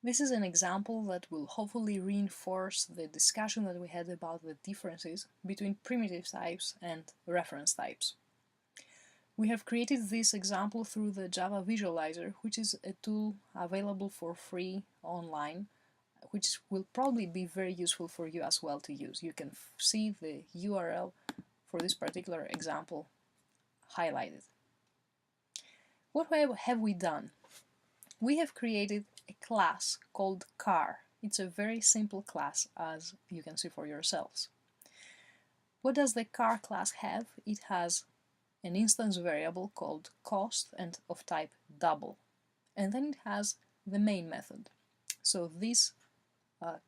This is an example that will hopefully reinforce the discussion that we had about the differences between primitive types and reference types. We have created this example through the Java Visualizer, which is a tool available for free online, which will probably be very useful for you as well to use. You can see the URL for this particular example highlighted. What have we done? We have created a class called car. It's a very simple class, as you can see for yourselves. What does the car class have? It has an instance variable called cost and of type double. And then it has the main method. So this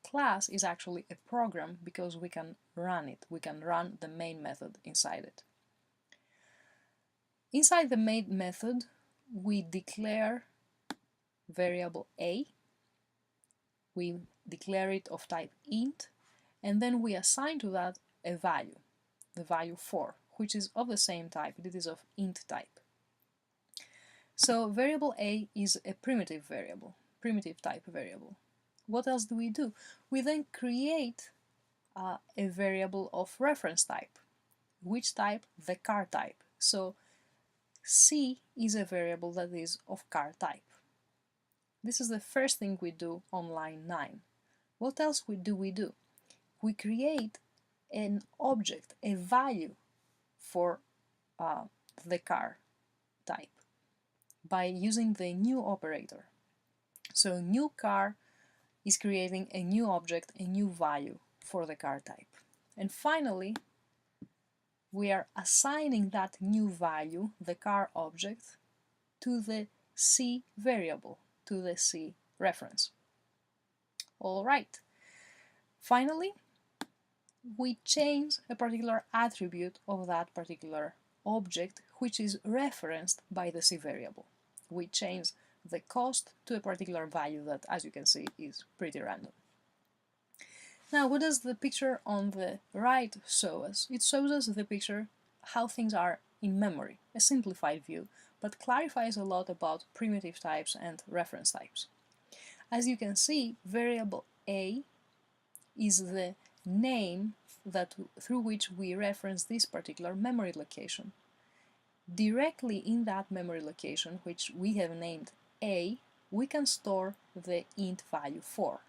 class is actually a program because we can run it. We can run the main method inside it. Inside the main method, we declare variable a, we declare it of type int, and then we assign to that a value, the value 4, which is of the same type, it is of int type. So variable a is a primitive variable, primitive type variable. What else do? We then create a variable of reference type. Which type? The car type. So C is a variable that is of car type. This is the first thing we do on line 9. What else do? We create an object, a value for the car type by using the new operator. So new car is creating a new object, a new value for the car type. And finally, we are assigning that new value, the car object, to the C variable, to the C reference. All right. Finally, we change a particular attribute of that particular object, which is referenced by the C variable. We change the cost to a particular value that, as you can see, is pretty random. Now, what does the picture on the right show us? It shows us the picture how things are in memory, a simplified view, but clarifies a lot about primitive types and reference types. As you can see, variable a is the name through which we reference this particular memory location. Directly in that memory location, which we have named a, we can store the int value 4.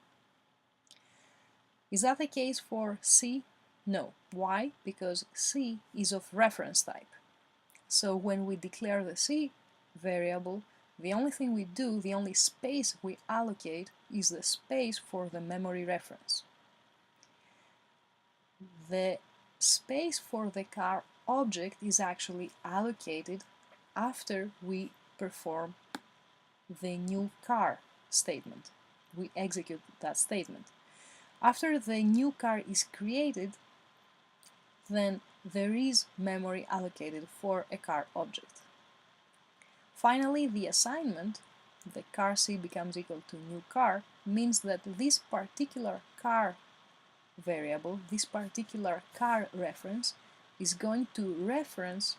Is that the case for C? No. Why? Because C is of reference type. So when we declare the C variable, the only thing we do, the only space we allocate is the space for the memory reference. The space for the car object is actually allocated after we perform the new car statement. We execute that statement. After the new car is created, then there is memory allocated for a car object. Finally, the assignment, the car C becomes equal to new car, means that this particular car variable, this particular car reference, is going to reference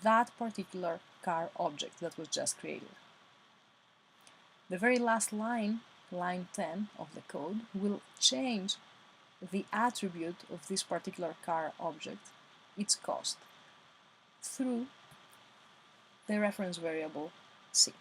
that particular car object that was just created. The very last line, line 10 of the code, will change the attribute of this particular car object, its cost, through the reference variable C.